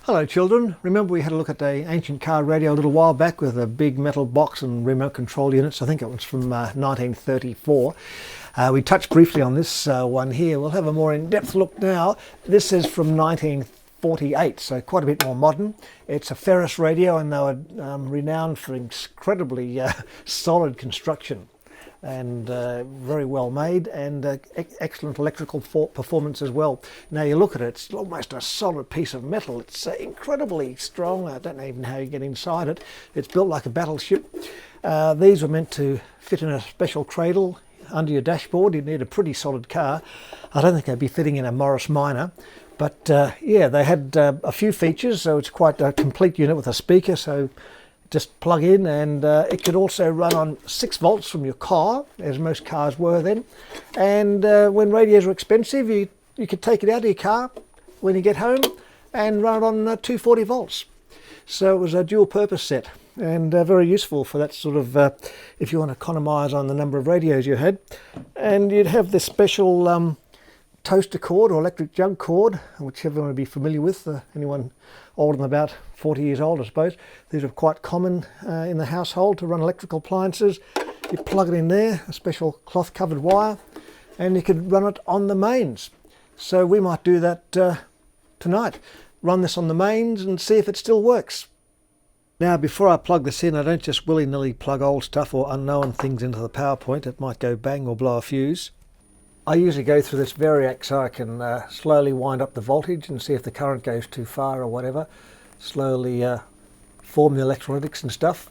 Hello children, remember we had a look at an ancient car radio a little while back with a big metal box and remote control units. I think it was from 1934. We touched briefly on this one here. We'll have a more in-depth look now. This is from 1948, so quite a bit more modern. It's a ferris radio and they were renowned for incredibly solid construction and very well made and excellent electrical performance as well. Now you look at it, it's almost a solid piece of metal. It's incredibly strong. I don't know even how you get inside it. It's built like a battleship. These were meant to fit in a special cradle under your dashboard. You'd need a pretty solid car. I don't think they'd be fitting in a Morris Minor. But yeah, they had a few features, so it's quite a complete unit with a speaker, so just plug in, and it could also run on 6 volts from your car, as most cars were then. And when radios were expensive, you could take it out of your car when you get home and run it on 240 volts. So it was a dual purpose set and very useful for that sort of, if you want to economise on the number of radios you had. And you'd have this special toaster cord or electric jug cord, which everyone would be familiar with, anyone older than about 40 years old I suppose. These are quite common in the household to run electrical appliances. You plug it in there, a special cloth covered wire, and you could run it on the mains. So we might do that tonight. Run this on the mains and see if it still works. Now before I plug this in, I don't just willy-nilly plug old stuff or unknown things into the PowerPoint. It might go bang or blow a fuse. I usually go through this variac so I can slowly wind up the voltage and see if the current goes too far or whatever. Slowly form the electrolytics and stuff.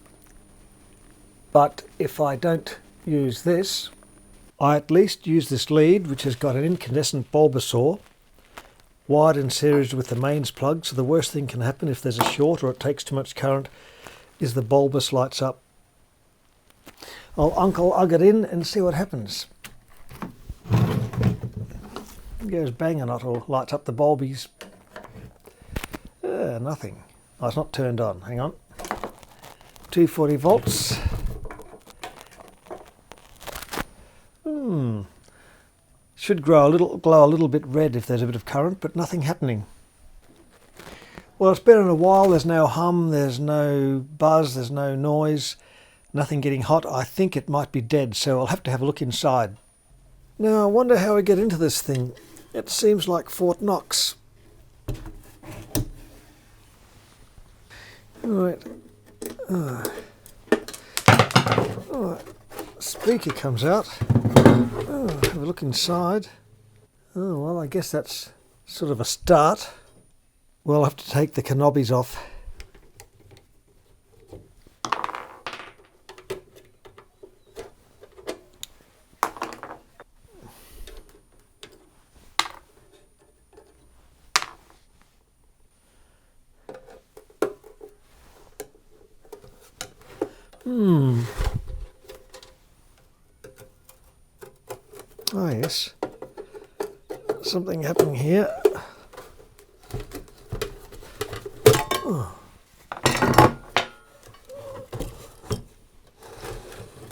But if I don't use this, I at least use this lead, which has got an incandescent bulbasaur wired in series with the mains plug. So the worst thing can happen if there's a short or it takes too much current is the bulbous lights up. I'll ug it in and see what happens. It goes bang or not, or lights up the bulbies. Nothing. Oh, it's not turned on. Hang on. 240 volts. Should glow a little bit red if there's a bit of current, but nothing happening. Well, it's been in a while. There's no hum, there's no buzz, there's no noise, nothing getting hot. I think it might be dead, so I'll have to have a look inside. Now, I wonder how we get into this thing. It seems like Fort Knox. Right. Speaker comes out. Have a look inside. Oh, well, I guess that's sort of a start. We'll have to take the knobbies off. Oh yes, something happening here. Oh.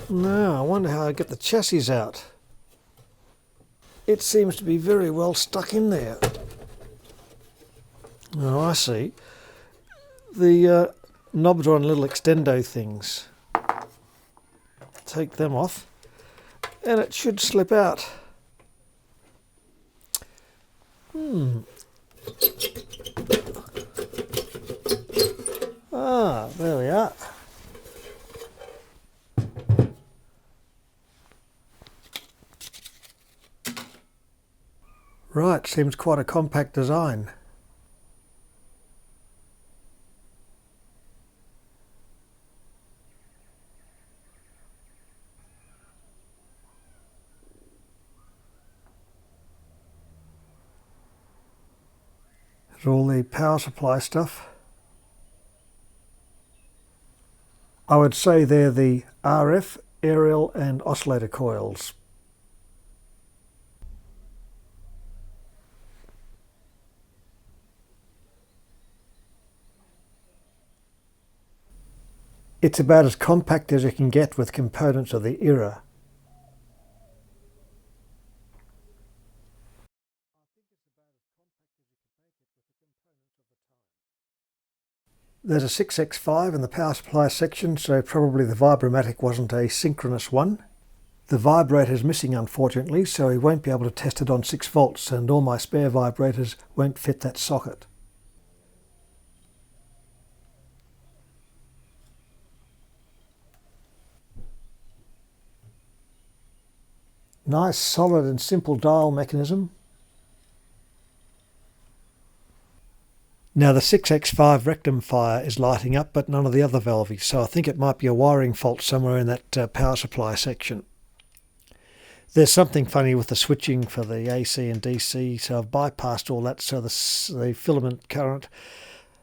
Now I wonder how I get the chassis out. It seems to be very well stuck in there. Oh, I see. The knobs are on little extendo things. Take them off and it should slip out. Ah, there we are. Right, seems quite a compact design. There's all the power supply stuff. I would say they're the RF, aerial and oscillator coils. It's about as compact as you can get with components of the era. There's a 6X5 in the power supply section, so probably the vibromatic wasn't a synchronous one. The vibrator is missing unfortunately, so he won't be able to test it on 6 volts, and all my spare vibrators won't fit that socket. Nice, solid and simple dial mechanism. Now the 6X5 rectifier is lighting up, but none of the other valves, so I think it might be a wiring fault somewhere in that power supply section. There's something funny with the switching for the AC and DC, so I've bypassed all that, so the filament current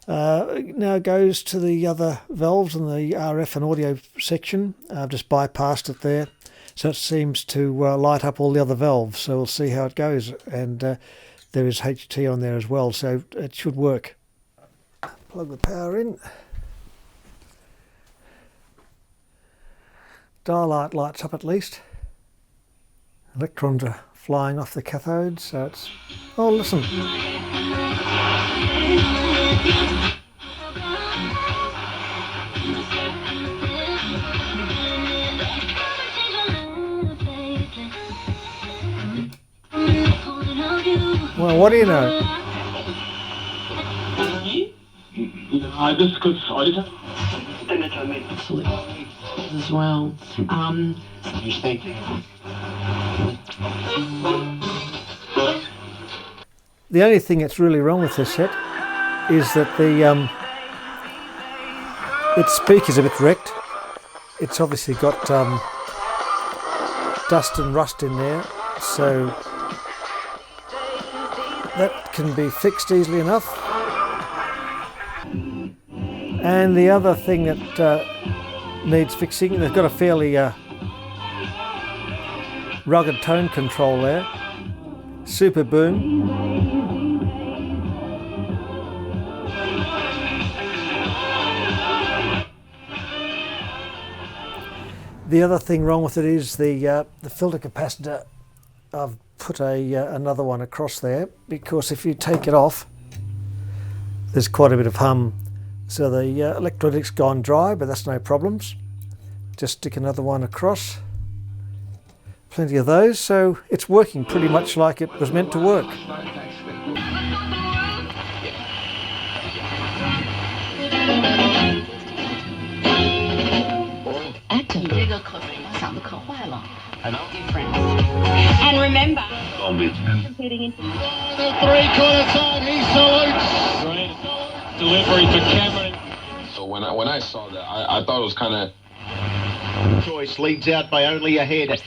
now goes to the other valves in the RF and audio section. I've just bypassed it there, so it seems to light up all the other valves, so we'll see how it goes. And there is HT on there as well, so it should work. Plug the power in. Dial light lights up at least. Electrons are flying off the cathode, so it's... Oh, listen. Well, what do you know? I just as well. The only thing that's really wrong with this set is that its speaker's a bit wrecked. It's obviously got dust and rust in there, so that can be fixed easily enough. And the other thing that needs fixing, they've got a fairly rugged tone control there. Super boom. The other thing wrong with it is the filter capacitor. I've put another one across there, because if you take it off, there's quite a bit of hum. So the electrolytic's gone dry, but that's no problems. Just stick another one across. Plenty of those, so it's working pretty much like it was meant to work. And remember, competing in the three-quarter side, he salutes. Great delivery for Cameron. So when I saw that, I thought it was kind of... Choice leads out by only a head.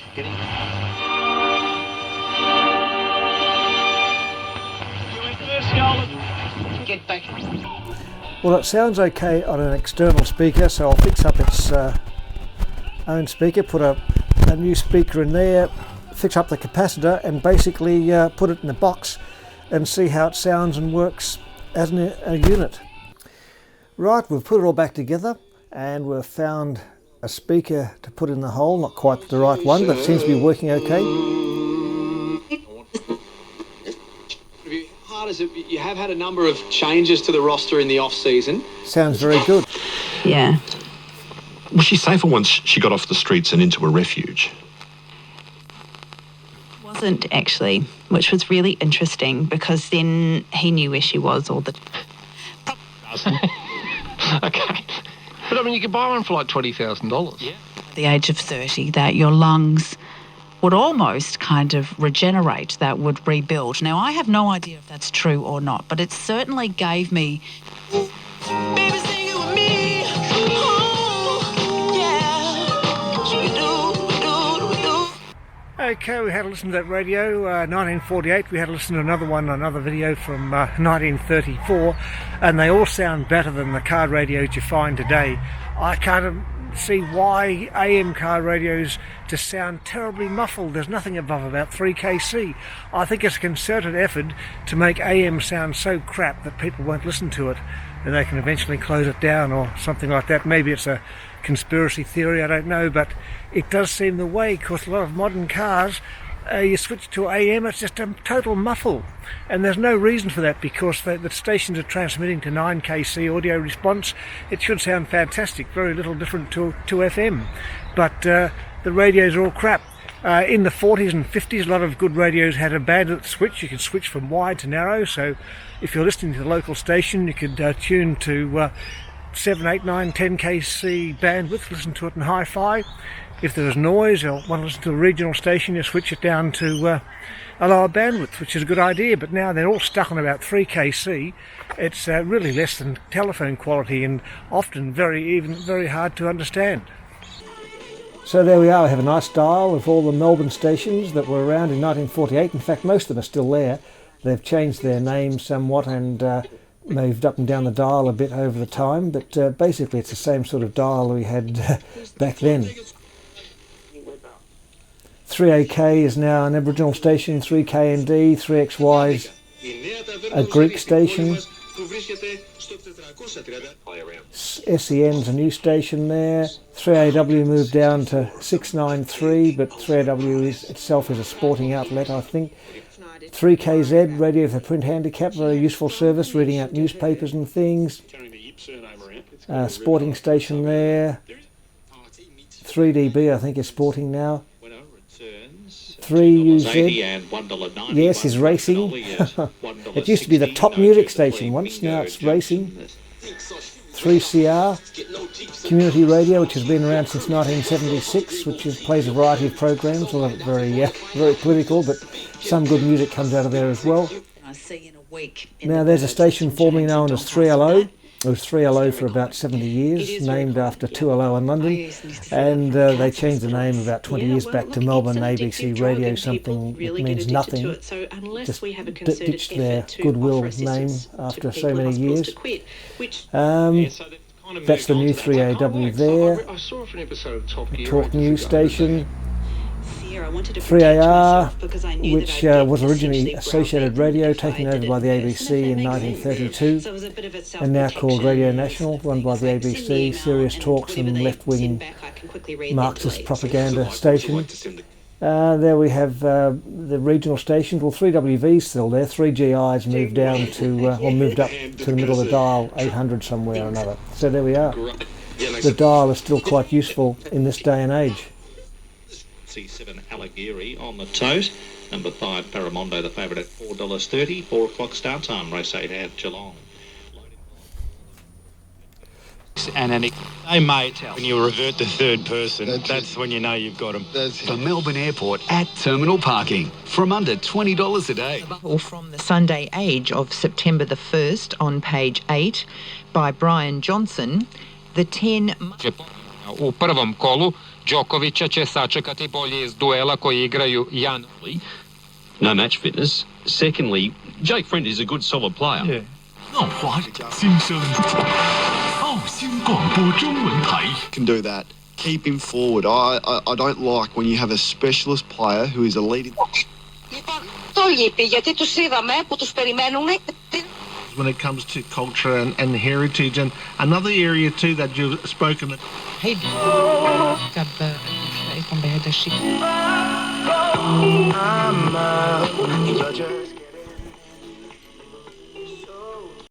get back. Well, it sounds okay on an external speaker, so I'll fix up its own speaker, put a new speaker in there, fix up the capacitor, and basically put it in the box and see how it sounds and works as a unit. Right, we've put it all back together and we've found a speaker to put in the hole, not quite the right one, but it seems to be working okay. You have had a number of changes to the roster in the off-season. Sounds very good. Yeah. Was she safer once she got off the streets and into a refuge? Wasn't actually, which was really interesting because then he knew where she was all the time. Okay. But I mean, you could buy one for like $20,000. Yeah. At the age of 30, that your lungs would almost kind of regenerate, that would rebuild. Now, I have no idea if that's true or not, but it certainly gave me... Baby, sing it with me. Oh, yeah. Okay, we had a listen to that radio, 1948. We had a listen to another video from 1934, and they all sound better than the car radios you find today. I can't see why AM car radios just sound terribly muffled. There's nothing above about 3 kc. I think it's a concerted effort to make AM sound so crap that people won't listen to it, and they can eventually close it down or something like that. Maybe it's a conspiracy theory, I don't know, but it does seem the way, because a lot of modern cars you switch to AM, it's just a total muffle. And there's no reason for that, because the stations are transmitting to 9kc audio response. It should sound fantastic, very little different to FM. But the radios are all crap. In the 40s and 50s, a lot of good radios had a bandwidth switch. You could switch from wide to narrow, so if you're listening to the local station, you could tune to 7, 8, 9, 10kc bandwidth, listen to it in hi-fi. If there was noise or want to listen to a regional station, you switch it down to a lower bandwidth, which is a good idea. But now they're all stuck on about 3kc. It's really less than telephone quality, and often very hard to understand. So there we are. We have a nice dial of all the Melbourne stations that were around in 1948. In fact, most of them are still there. They've changed their names somewhat and moved up and down the dial a bit over the time, but basically it's the same sort of dial we had back then. 3AK is now an Aboriginal station, 3KND, 3XY is a Greek station. SEN's a new station there. 3AW moved down to 693, but 3AW itself is a sporting outlet, I think. 3KZ, radio for print handicap, very useful service, reading out newspapers and things. Sporting station there. 3DB I think is sporting now. 3UZ, yes, is racing. It used to be the top music station once, now it's racing. 3CR, community radio, which has been around since 1976, which plays a variety of programs, all of it very political, but some good music comes out of there as well. Now there's a station formerly known as 3LO. It was 3LO for about 70 years, named after 2LO in London, and they changed the name about 20 years back to Melbourne ABC Radio, something that means nothing. Just ditched their goodwill name after so many years. That's the new 3AW there. Talk News station. 3AR, which was originally Associated Radio, taken over by the ABC in 1932, and now called Radio National, run by the ABC, serious talks and left-wing Marxist propaganda station. There we have the regional stations. Well, 3WV's still there. 3GI's moved down to, or moved up to the middle of the dial, 800 somewhere or another. So there we are. The dial is still quite useful in this day and age. C7 Allegheny on the toes. Number 5 Paramondo, the favourite at $4.30. 4 o'clock start time. Race 8 at Geelong. And they may tell. When you revert to third person, that's when you know you've got them. For Melbourne Airport at terminal parking from under $20 a day. From the Sunday Age of September the 1st on page 8 by Brian Johnson, the 10... U prvom kolu Djokovića će sačekati bolje iz duela koji igraju Jan. No match fitness. Secondly, Jake Friend is a good solid player. Yeah. 华新生新广播中文台 can do that. Keep him forward. I don't like when you have a specialist player who is a leading. When it comes to culture and heritage, and another area too that you've spoken about. Hey.